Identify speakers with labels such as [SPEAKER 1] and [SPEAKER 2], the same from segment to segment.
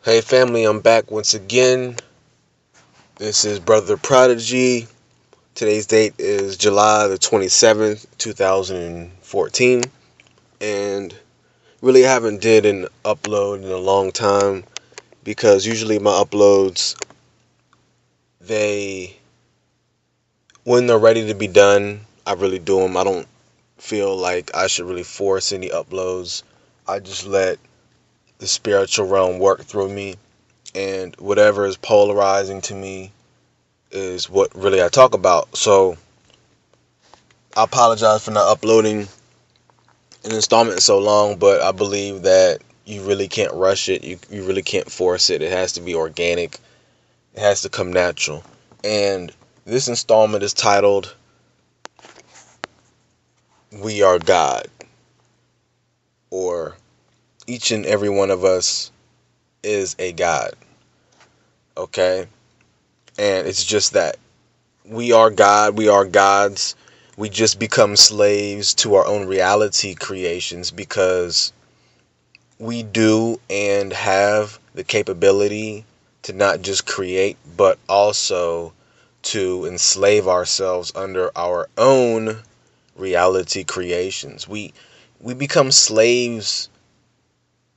[SPEAKER 1] Hey family, I'm back once again. This is Brother Prodigy. Today's date is July the 27th, 2014. And really haven't did an upload in a long time because usually my uploads, they, when they're ready to be done, I really do them. I don't feel like I should really force any uploads. I just let the spiritual realm work through me, and whatever is polarizing to me is what really I talk about. So I apologize for not uploading an installment in so long, but I believe that you really can't rush it. You really can't force it. It has to be organic. It has to come natural. And this installment is titled We Are God, or each and every one of us is a God. Okay? And it's just that. We are God, we are gods. We just become slaves to our own reality creations because we do and have the capability to not just create, but also to enslave ourselves under our own reality creations. We become slaves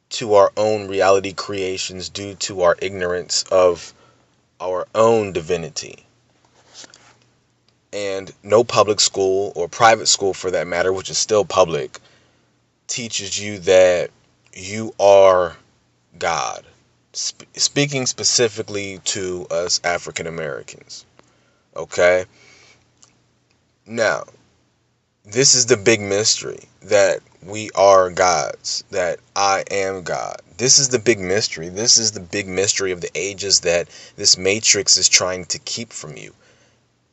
[SPEAKER 1] to our own reality creations due to our ignorance of our own divinity. And no public school, or private school for that matter, which is still public, teaches you that you are God. Speaking specifically to us African Americans. Okay? Now, this is the big mystery, that we are gods, that I am God. This is the big mystery. This is the big mystery of the ages that this matrix is trying to keep from you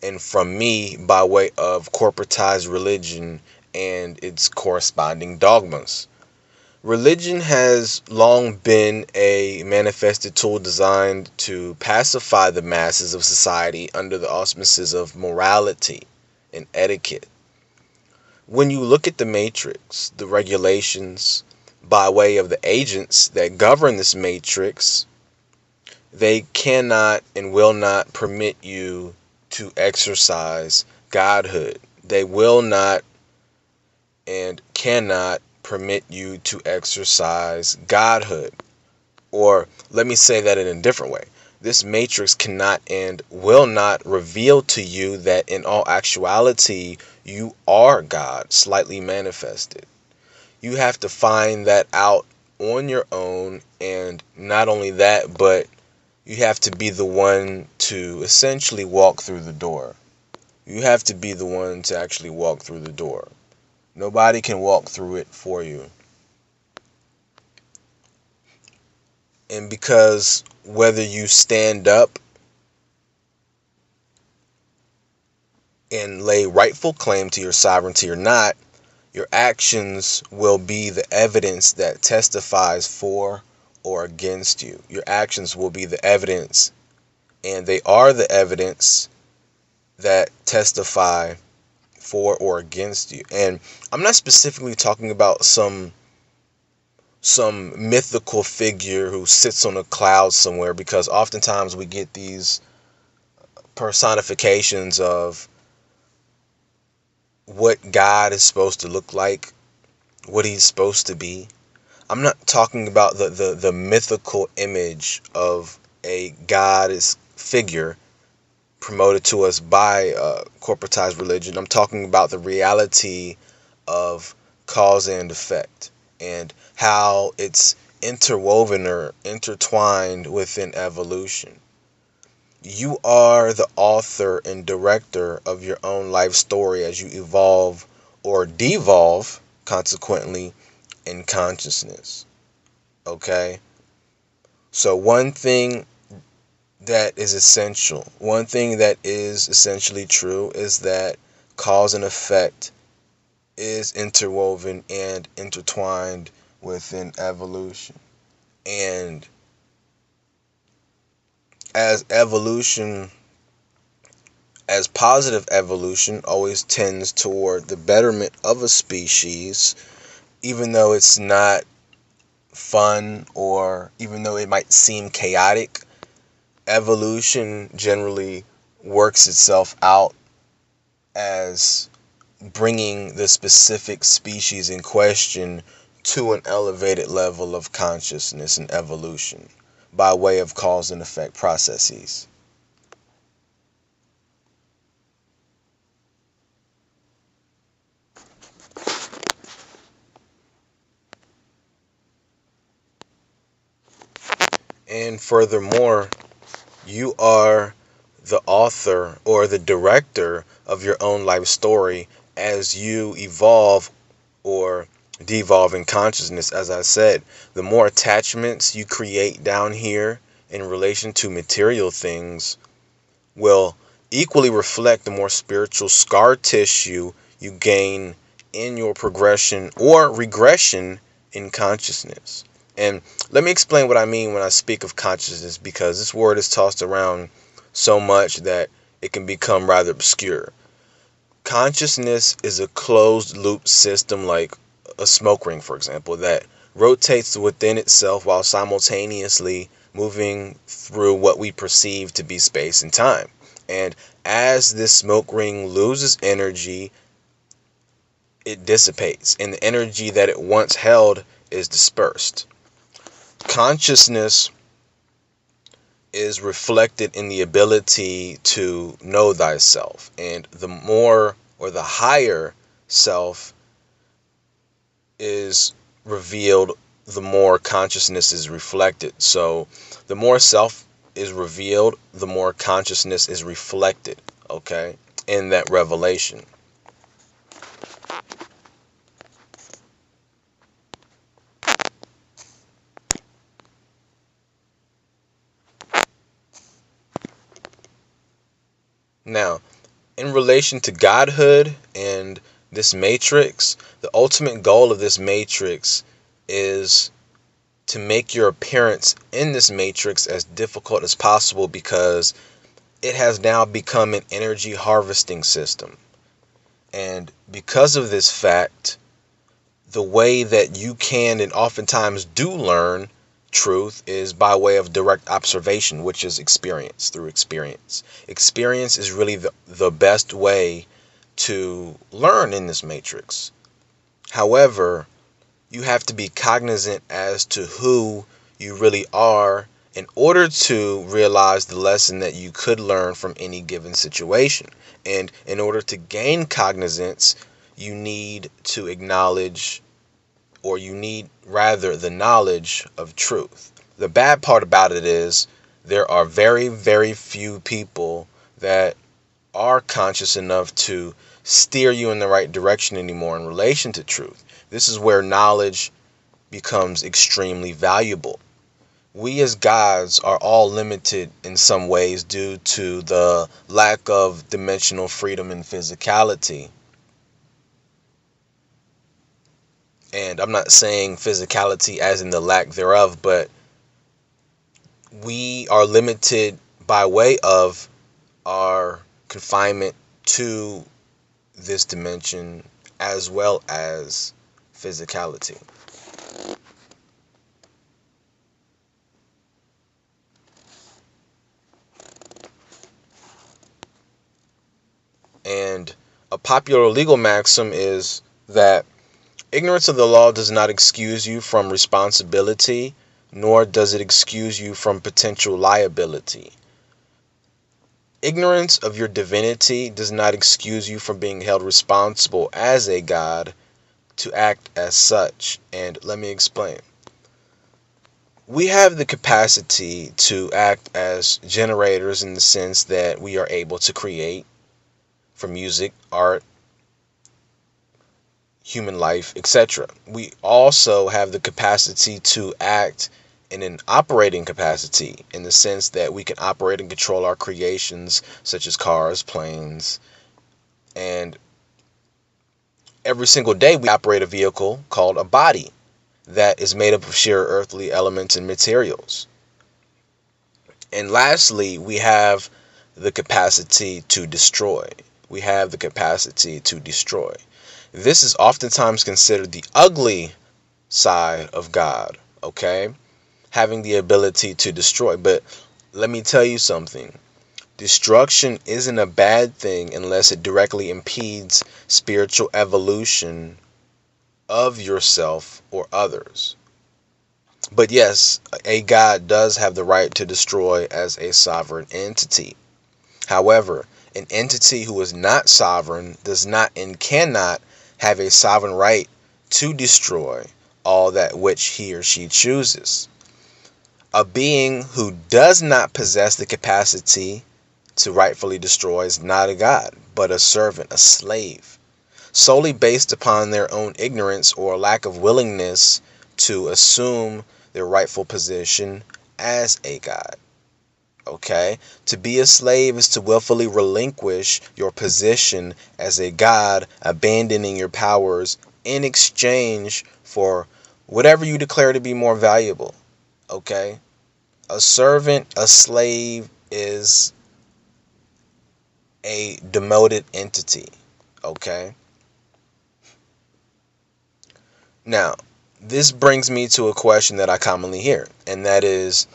[SPEAKER 1] and from me by way of corporatized religion and its corresponding dogmas. Religion has long been a manifested tool designed to pacify the masses of society under the auspices of morality and etiquette. When you look at the matrix, the regulations by way of the agents that govern this matrix, they cannot and will not permit you to exercise godhood. They will not and cannot permit you to exercise godhood. Or let me say that in a different way. This matrix cannot and will not reveal to you that in all actuality you are God, slightly manifested. You have to find that out on your own, and not only that, but you have to be the one to essentially walk through the door. You have to be the one to actually walk through the door. Nobody can walk through it for you. And because whether you stand up and lay rightful claim to your sovereignty or not, your actions will be the evidence that testifies for or against you. Your actions will be the evidence, and they are the evidence that testify for or against you. And I'm not specifically talking about some mythical figure who sits on a cloud somewhere, because oftentimes we get these personifications of what God is supposed to look like, what he's supposed to be. I'm not talking about the mythical image of a goddess figure promoted to us by corporatized religion. I'm talking about the reality of cause and effect, and how it's interwoven or intertwined within evolution. You are the author and director of your own life story as you evolve or devolve, consequently, in consciousness. Okay? So one thing that is essential, one thing that is essentially true, is that cause and effect is interwoven and intertwined within evolution. And as evolution, as positive evolution always tends toward the betterment of a species, even though it's not fun, or even though it might seem chaotic, evolution generally works itself out as bringing the specific species in question to an elevated level of consciousness and evolution by way of cause and effect processes. And furthermore, you are the author or the director of your own life story as you evolve or devolve in consciousness. As I said, the more attachments you create down here in relation to material things will equally reflect the more spiritual scar tissue you gain in your progression or regression in consciousness. And let me explain what I mean when I speak of consciousness, because this word is tossed around so much that it can become rather obscure. Consciousness is a closed loop system, like a smoke ring, for example, that rotates within itself while simultaneously moving through what we perceive to be space and time. And as this smoke ring loses energy, it dissipates, and the energy that it once held is dispersed. Consciousness is reflected in the ability to know thyself, and the more or the higher self is revealed, the more consciousness is reflected. So the more self is revealed, the more consciousness is reflected, okay, in that revelation. Now, in relation to godhood and this matrix, the ultimate goal of this matrix is to make your appearance in this matrix as difficult as possible, because it has now become an energy harvesting system. And because of this fact, the way that you can and oftentimes do learn truth is by way of direct observation, which is experience, through experience. Experience is really the best way to learn in this matrix. However, you have to be cognizant as to who you really are in order to realize the lesson that you could learn from any given situation. And in order to gain cognizance, you need to acknowledge, or you need rather the knowledge of truth. The bad part about it is there are very, very few people that are conscious enough to steer you in the right direction anymore in relation to truth. This is where knowledge becomes extremely valuable. We as gods are all limited in some ways due to the lack of dimensional freedom and physicality. And I'm not saying physicality as in the lack thereof, but we are limited by way of our confinement to this dimension as well as physicality. And a popular legal maxim is that ignorance of the law does not excuse you from responsibility, nor does it excuse you from potential liability. Ignorance of your divinity does not excuse you from being held responsible as a god to act as such. And let me explain. We have the capacity to act as generators in the sense that we are able to create from music, art, human life, etc. We also have the capacity to act in an operating capacity, in the sense that we can operate and control our creations, such as cars, planes, and every single day we operate a vehicle called a body that is made up of sheer earthly elements and materials. And lastly, we have the capacity to destroy. We have the capacity to destroy. This is oftentimes considered the ugly side of God, okay? Having the ability to destroy. But let me tell you something. Destruction isn't a bad thing unless it directly impedes spiritual evolution of yourself or others. But yes, a God does have the right to destroy as a sovereign entity. However, an entity who is not sovereign does not and cannot have a sovereign right to destroy all that which he or she chooses. A being who does not possess the capacity to rightfully destroy is not a god, but a servant, a slave, solely based upon their own ignorance or lack of willingness to assume their rightful position as a god. Okay? To be a slave is to willfully relinquish your position as a god, abandoning your powers in exchange for whatever you declare to be more valuable. Okay? A servant, a slave, is a demoted entity. Okay? Now, this brings me to a question that I commonly hear, and that is,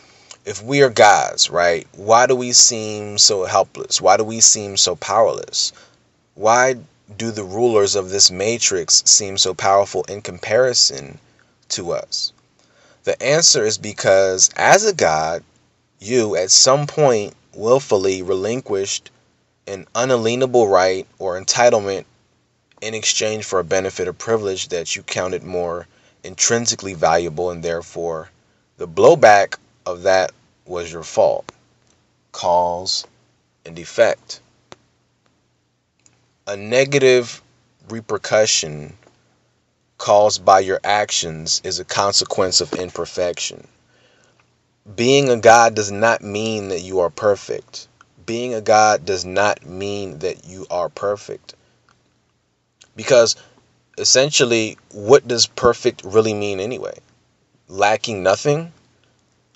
[SPEAKER 1] if we are gods, right, why do we seem so helpless? Why do we seem so powerless? Why do the rulers of this matrix seem so powerful in comparison to us? The answer is because as a god, you at some point willfully relinquished an unalienable right or entitlement in exchange for a benefit or privilege that you counted more intrinsically valuable, and therefore the blowback of that was your fault. Cause and effect. A negative repercussion caused by your actions is a consequence of imperfection. Being a god does not mean that you are perfect. Being a god does not mean that you are perfect. Because essentially, what does perfect really mean anyway? Lacking nothing?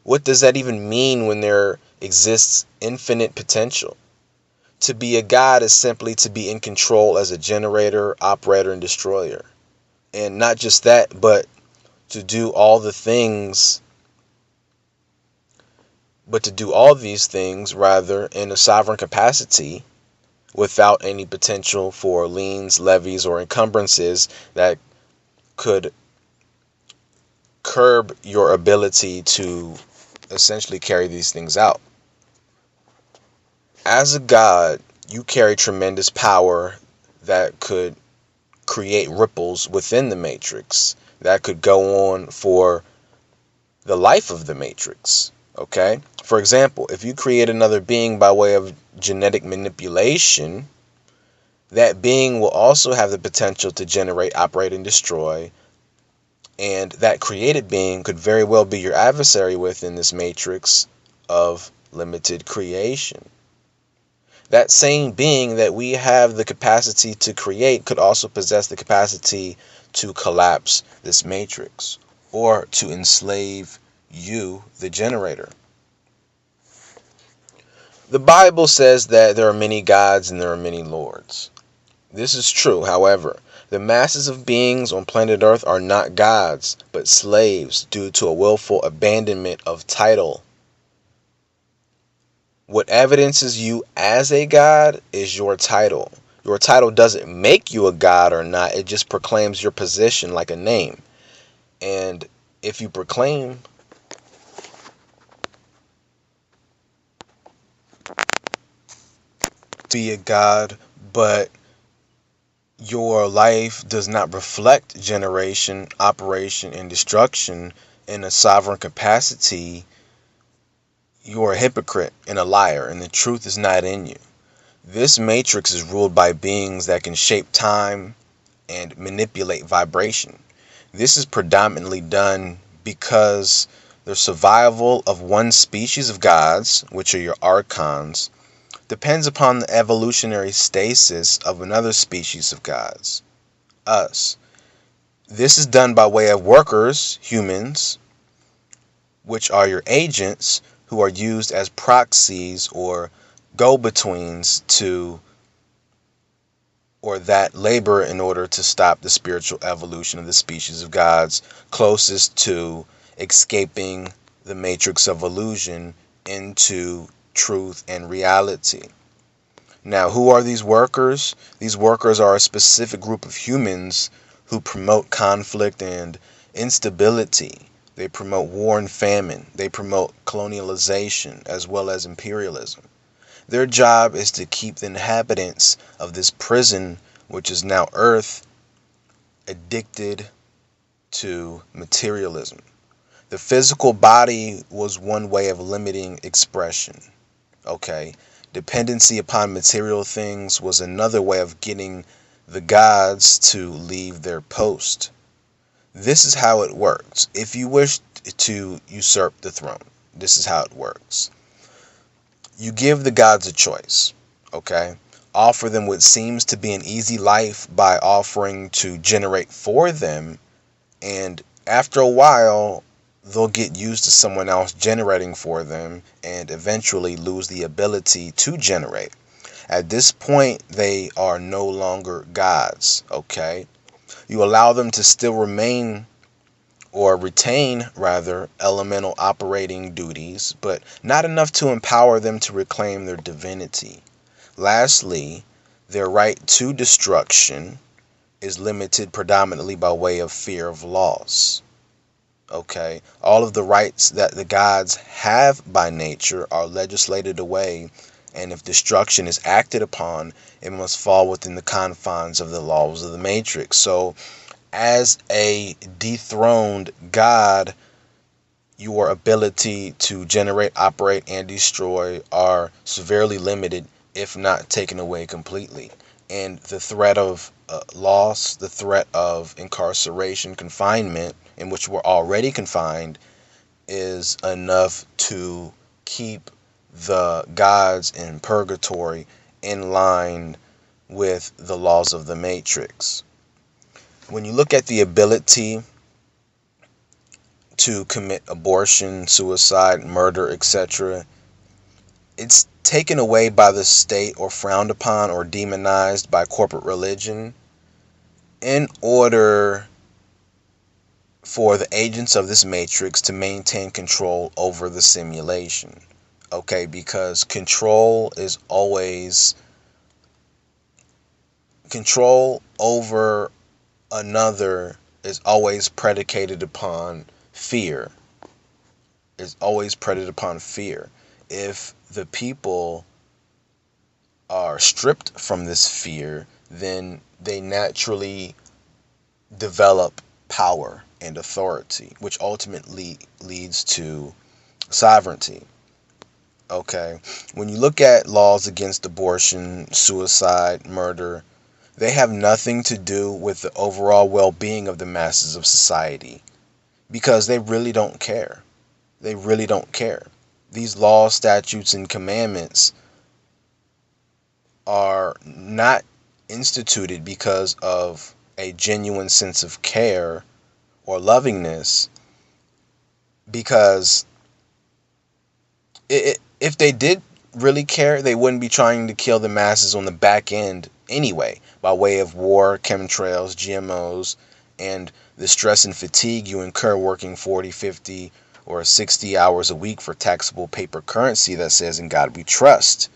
[SPEAKER 1] What does that even mean when there exists infinite potential? To be a god is simply to be in control as a generator, operator, and destroyer. And not just that, but to do all the things, but to do all these things, rather, in a sovereign capacity, without any potential for liens, levies, or encumbrances that could curb your ability to essentially carry these things out. As a god, you carry tremendous power that could create ripples within the matrix that could go on for the life of the matrix. Okay? For example, if you create another being by way of genetic manipulation, that being will also have the potential to generate, operate, and destroy. And that created being could very well be your adversary within this matrix of limited creation. That same being that we have the capacity to create could also possess the capacity to collapse this matrix or to enslave you, the generator. The Bible says that there are many gods and there are many lords. This is true. However, the masses of beings on planet Earth are not gods, but slaves due to a willful abandonment of title. What evidences you as a god is your title. Your title doesn't make you a god or not. It just proclaims your position like a name. And if you proclaim to be a god, but your life does not reflect generation, operation, and destruction in a sovereign capacity, you are a hypocrite and a liar, and the truth is not in you. This matrix is ruled by beings that can shape time and manipulate vibration. This is predominantly done because the survival of one species of gods, which are your Archons, depends upon the evolutionary stasis of another species of gods, us. This is done by way of workers, humans, which are your agents, who are used as proxies or go-betweens to, or that labor in order to stop the spiritual evolution of the species of gods closest to escaping the matrix of illusion into truth and reality. Now, who are these workers? These workers are a specific group of humans who promote conflict and instability. They promote war and famine. They promote colonialization as well as imperialism. Their job is to keep the inhabitants of this prison, which is now Earth, addicted to materialism. The physical body was one way of limiting expression. Okay? Dependency upon material things was another way of getting the gods to leave their post. This is how it works. If you wish to usurp the throne, this is how it works. You give the gods a choice, okay? Offer them what seems to be an easy life by offering to generate for them, and after a while, they'll get used to someone else generating for them and eventually lose the ability to generate. At this point, they are no longer gods, okay? You allow them to still retain elemental operating duties, but not enough to empower them to reclaim their divinity. Lastly, their right to destruction is limited predominantly by way of fear of loss. Okay, all of the rights that the gods have by nature are legislated away, and if destruction is acted upon, it must fall within the confines of the laws of the matrix. So, as a dethroned god, your ability to generate, operate, and destroy are severely limited, if not taken away completely. And the threat of loss, the threat of incarceration, confinement, in which we're already confined, is enough to keep the gods in purgatory in line with the laws of the matrix. When you look at the ability to commit abortion, suicide, murder, etc., it's taken away by the state or frowned upon or demonized by corporate religion in order for the agents of this matrix to maintain control over the simulation. Okay, because control over another is always predicated upon fear. Is always predicated upon fear. If the people are stripped from this fear, then they naturally develop power and authority, which ultimately leads to sovereignty. Okay, when you look at laws against abortion, suicide, murder, they have nothing to do with the overall well-being of the masses of society, because they really don't care. They really don't care. These laws, statutes, and commandments are not instituted because of a genuine sense of care or lovingness, because if they did really care, they wouldn't be trying to kill the masses on the back end anyway, by way of war, chemtrails, GMOs, and the stress and fatigue you incur working 40, 50, or 60 hours a week for taxable paper currency that says "In God We Trust."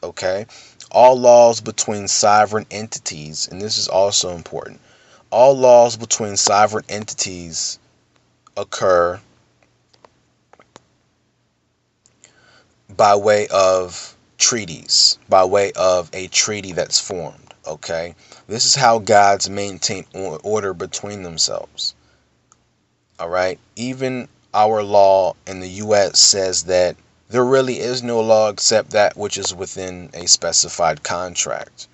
[SPEAKER 1] Okay? All laws between sovereign entities, and this is also important, all laws between sovereign entities occur by way of treaties, by way of a treaty that's formed. Okay? This is how gods maintain order between themselves. Alright? Even our law in the U.S. says that there really is no law except that which is within a specified contract.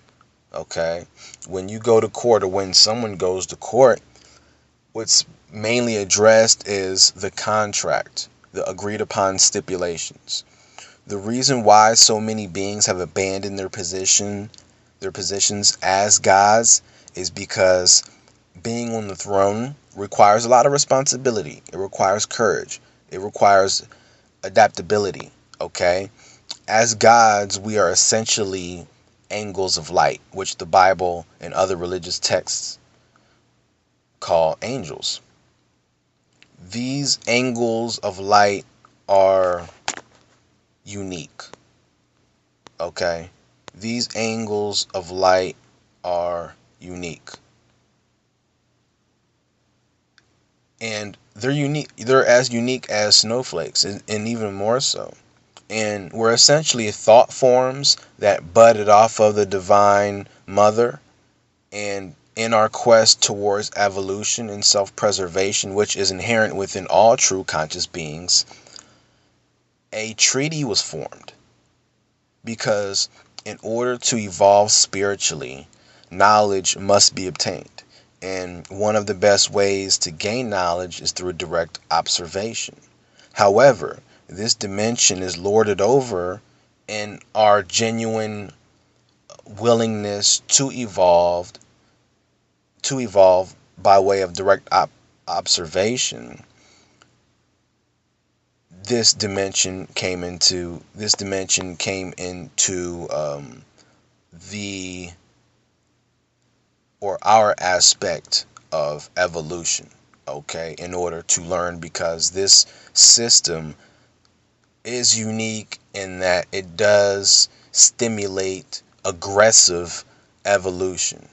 [SPEAKER 1] Okay? When you go to court, or when someone goes to court, what's mainly addressed is the contract, the agreed upon stipulations. The reason why so many beings have abandoned their positions as gods is because being on the throne requires a lot of responsibility. It requires courage. It requires adaptability. Okay? As gods, we are essentially angels of light, which the Bible and other religious texts call angels. These angles of light are unique. Okay? These angles of light are unique. And they're unique. They're as unique as snowflakes, and even more so. And we're essentially thought forms that budded off of the divine mother. And in our quest towards evolution and self-preservation, which is inherent within all true conscious beings, a treaty was formed. Because in order to evolve spiritually, knowledge must be obtained. And one of the best ways to gain knowledge is through direct observation. However, this dimension is lorded over in our genuine willingness to evolve by way of direct observation. This dimension came into the or our aspect of evolution, okay, in order to learn, because this system is unique in that it does stimulate aggressive evolution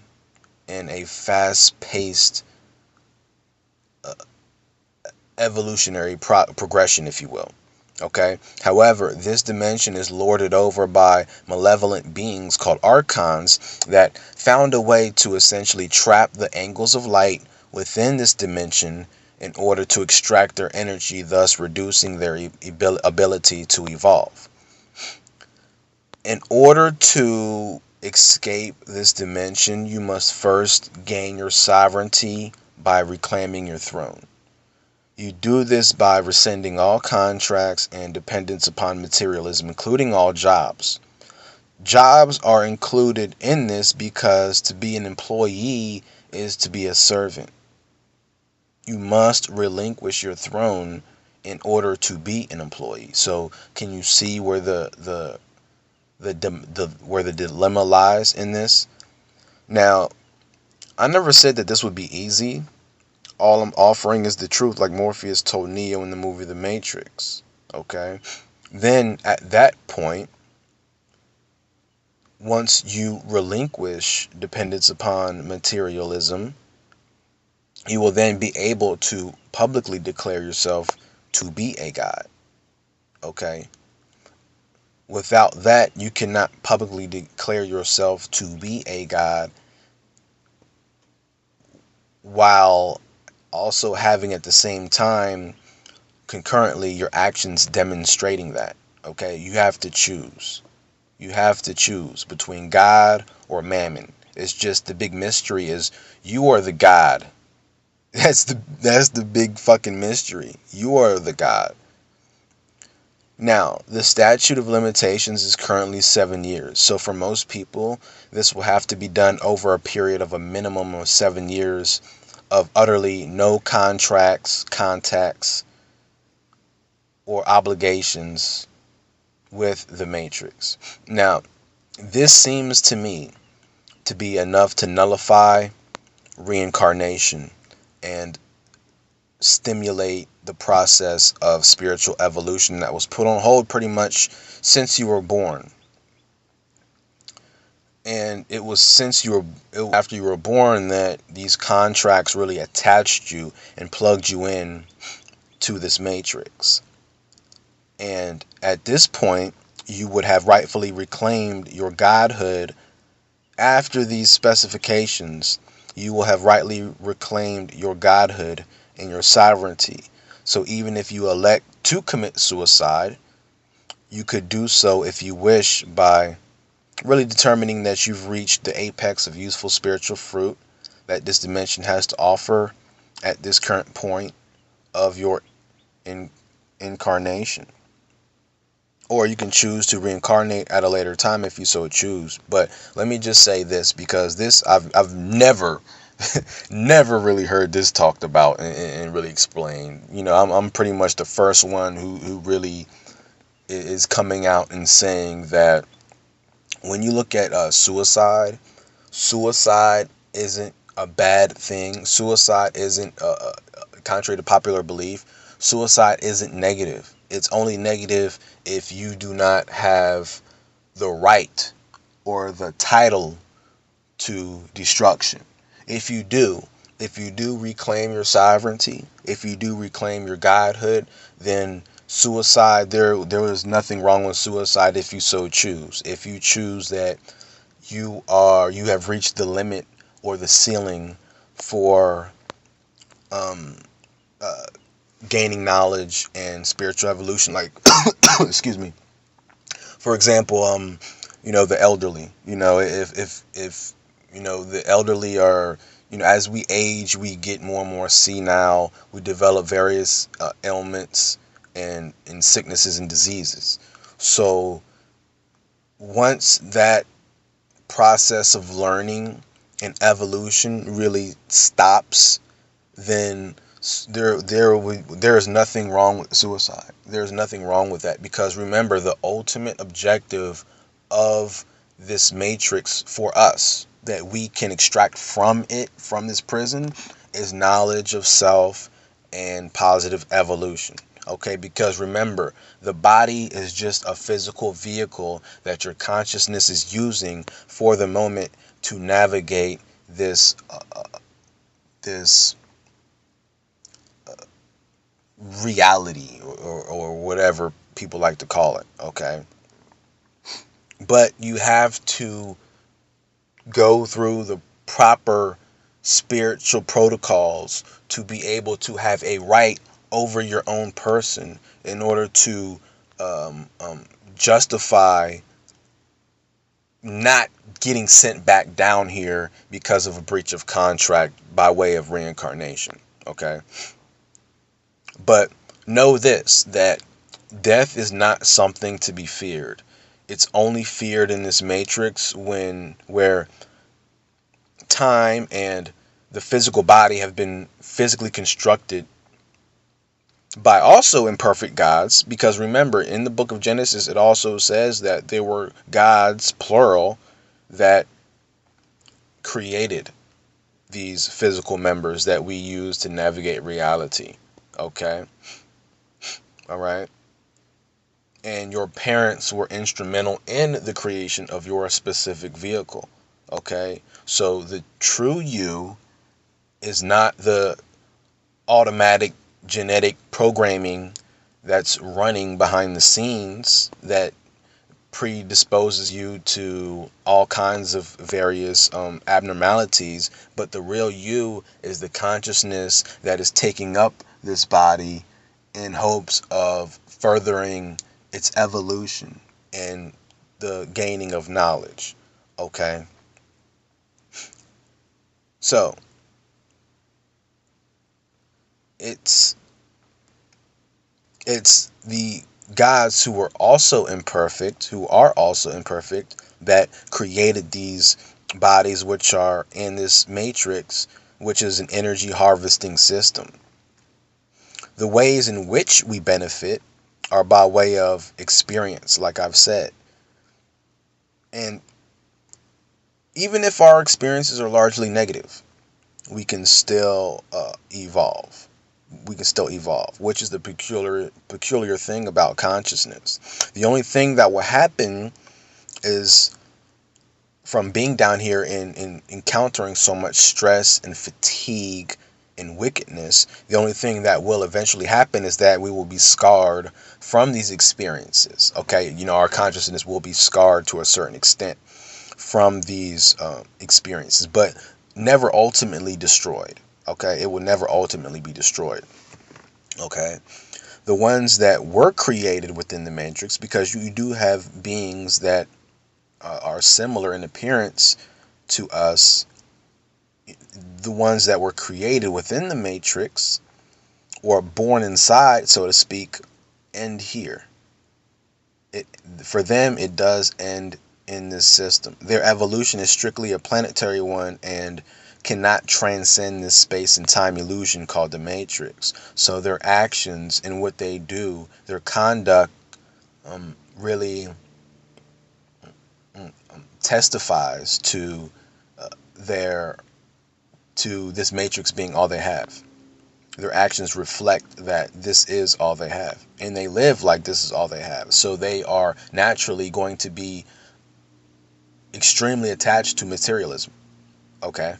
[SPEAKER 1] in a fast-paced evolutionary progression, if you will. Okay. However, this dimension is lorded over by malevolent beings called Archons that found a way to essentially trap the angles of light within this dimension in order to extract their energy, thus reducing their ability to evolve. In order to escape this dimension, you must first gain your sovereignty by reclaiming your throne. You do this by rescinding all contracts and dependence upon materialism, including all jobs. Jobs are included in this because to be an employee is to be a servant. You must relinquish your throne in order to be an employee. So, can you see where the dilemma lies in this? Now, I never said that this would be easy. All I'm offering is the truth, like Morpheus told Neo in the movie The Matrix. Okay? Then, at that point, once you relinquish dependence upon materialism, you will then be able to publicly declare yourself to be a god. Okay? Without that, you cannot publicly declare yourself to be a god while also having at the same time concurrently your actions demonstrating that. Okay, you have to choose. You have to choose between God or mammon. It's just the big mystery is you are the God. That's the big fucking mystery. You are the God. Now, the statute of limitations is currently 7 years. So for most people, this will have to be done over a period of a minimum of 7 years of utterly no contracts, contacts, or obligations with the Matrix. Now, this seems to me to be enough to nullify reincarnation and stimulate the process of spiritual evolution that was put on hold pretty much since you were born. And it was after you were born that these contracts really attached you and plugged you in to this matrix. And at this point, you would have rightfully reclaimed your godhood. After these specifications, you will have rightly reclaimed your godhood and your sovereignty. So even if you elect to commit suicide, you could do so if you wish by really determining that you've reached the apex of useful spiritual fruit that this dimension has to offer at this current point of your incarnation. Or you can choose to reincarnate at a later time if you so choose. But let me just say this, because this I've never never really heard this talked about and really explained. You know, I'm pretty much the first one who really is coming out and saying that when you look at suicide isn't a bad thing. Suicide isn't contrary to popular belief, suicide isn't negative. It's only negative if you do not have the right or the title to destruction. If you do reclaim your sovereignty, if you do reclaim your godhood, then suicide, there is nothing wrong with suicide if you so choose. If you choose that you have reached the limit or the ceiling for gaining knowledge and spiritual evolution, like excuse me. For example, the elderly. If the elderly are, as we age, we get more and more senile. We develop various ailments and sicknesses and diseases. So once that process of learning and evolution really stops, then there is nothing wrong with suicide. There's nothing wrong with that, because remember, the ultimate objective of this matrix for us that we can extract from this prison, is knowledge of self and positive evolution. Okay, because remember, the body is just a physical vehicle that your consciousness is using for the moment to navigate this reality, or whatever people like to call it. Okay, but you have to go through the proper spiritual protocols to be able to have a right over your own person in order to justify not getting sent back down here because of a breach of contract by way of reincarnation. Okay, but know this, that death is not something to be feared. It's only feared in this matrix where time and the physical body have been physically constructed by also imperfect gods. Because remember, in the book of Genesis, it also says that there were gods, plural, that created these physical members that we use to navigate reality. Okay? All right? And your parents were instrumental in the creation of your specific vehicle. Okay? So the true you is not the automatic genetic programming that's running behind the scenes that predisposes you to all kinds of various abnormalities, but the real you is the consciousness that is taking up this body in hopes of furthering its evolution and the gaining of knowledge. Okay, so it's the gods who are also imperfect, that created these bodies which are in this matrix, which is an energy harvesting system. The ways in which we benefit are by way of experience, like I've said. And even if our experiences are largely negative, we can still evolve. Which is the peculiar thing about consciousness. The only thing that will happen is, from being down here and encountering so much stress and fatigue and wickedness, the only thing that will eventually happen is that we will be scarred from these experiences. Okay, our consciousness will be scarred to a certain extent from these experiences, but never ultimately destroyed. Okay, it will never ultimately be destroyed. Okay, the ones that were created within the matrix, because you do have beings that are similar in appearance to us, the ones that were created within the matrix, or born inside, so to speak, end here. For them, it does end in this system. Their evolution is strictly a planetary one and cannot transcend this space and time illusion called the matrix. So their actions and what they do, their conduct, really testifies to this matrix being all they have. Their actions reflect that this is all they have, and they live like this is all they have. So they are naturally going to be extremely attached to materialism, okay?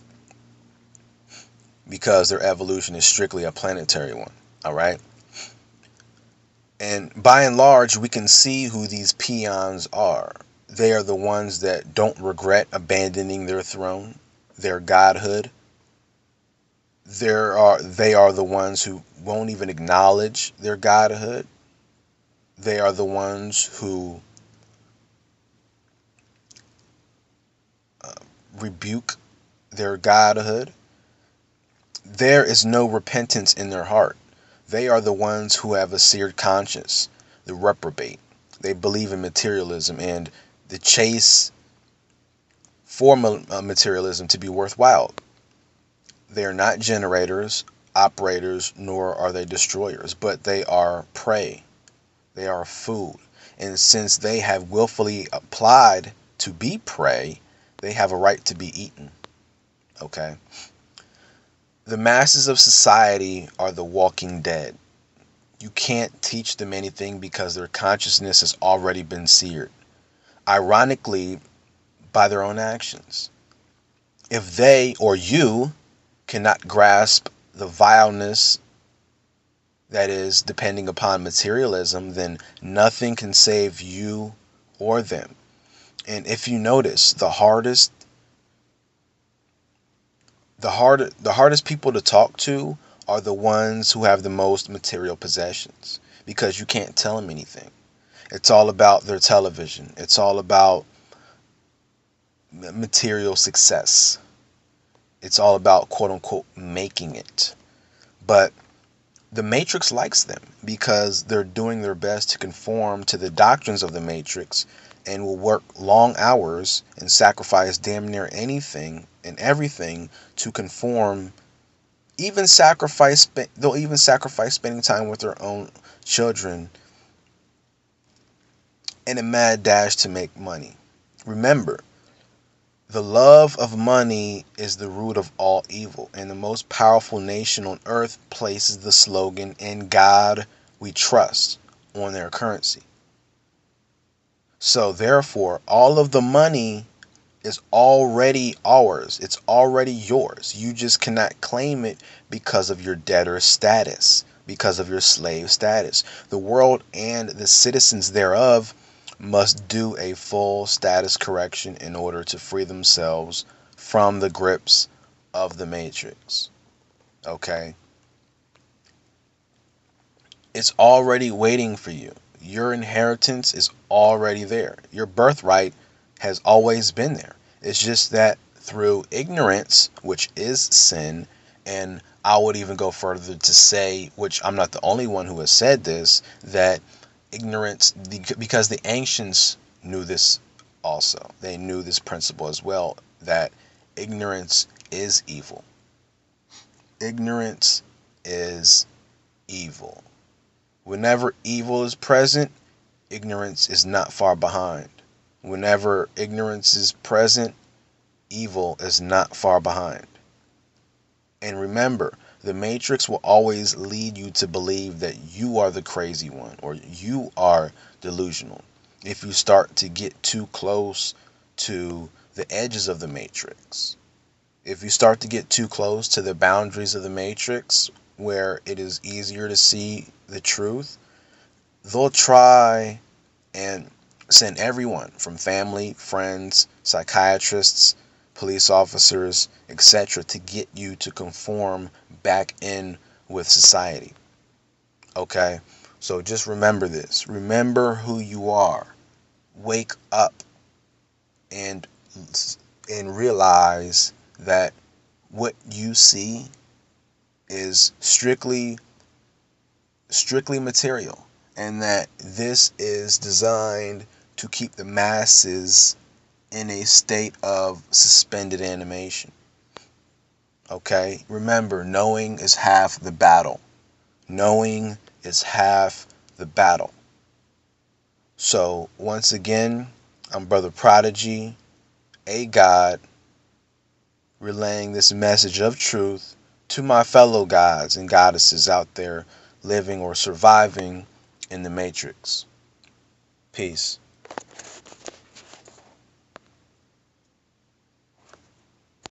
[SPEAKER 1] Because their evolution is strictly a planetary one, all right? And by and large, we can see who these peons are. They are the ones that don't regret abandoning their throne, their godhood. They are the ones who won't even acknowledge their godhood. They are the ones who rebuke their godhood. There is no repentance in their heart. They are the ones who have a seared conscience, the reprobate. They believe in materialism and the chase for materialism to be worthwhile. They are not generators, operators, nor are they destroyers, but they are prey. They are food. And since they have willfully applied to be prey, they have a right to be eaten. Okay? The masses of society are the walking dead. You can't teach them anything because their consciousness has already been seared. Ironically, by their own actions. If they or you cannot grasp the vileness that is depending upon materialism, then nothing can save you or them. And if you notice, the hardest people to talk to are the ones who have the most material possessions, because you can't tell them anything. It's all about their television. It's all about material success. It's all about, quote unquote, making it. But the Matrix likes them because they're doing their best to conform to the doctrines of the Matrix and will work long hours and sacrifice damn near anything and everything to conform. They'll even sacrifice spending time with their own children in a mad dash to make money. Remember, the love of money is the root of all evil, and the most powerful nation on earth places the slogan, "In God we trust," on their currency. So therefore, all of the money is already ours. It's already yours. You just cannot claim it because of your debtor status, because of your slave status. The world and the citizens thereof must do a full status correction in order to free themselves from the grips of the Matrix. Okay? It's already waiting for you. Your inheritance is already there. Your birthright has always been there. It's just that through ignorance, which is sin, and I would even go further to say, which I'm not the only one who has said this, that ignorance, because the ancients knew this also. They knew this principle as well, that ignorance is evil. Ignorance is evil. Whenever evil is present, ignorance is not far behind. Whenever ignorance is present, evil is not far behind. And remember, the Matrix will always lead you to believe that you are the crazy one or you are delusional. If you start to get too close to the edges of the Matrix, if you start to get too close to the boundaries of the Matrix where it is easier to see the truth, they'll try and send everyone from family, friends, psychiatrists, police officers, etc. to get you to conform back in with society. Okay? So just remember this. Remember who you are. Wake up and realize that what you see is strictly material, and that this is designed to keep the masses in a state of suspended animation. Okay? Remember, knowing is half the battle. Knowing is half the battle. So, once again, I'm Brother Prodigy, a God, relaying this message of truth to my fellow gods and goddesses out there living or surviving in the Matrix. Peace.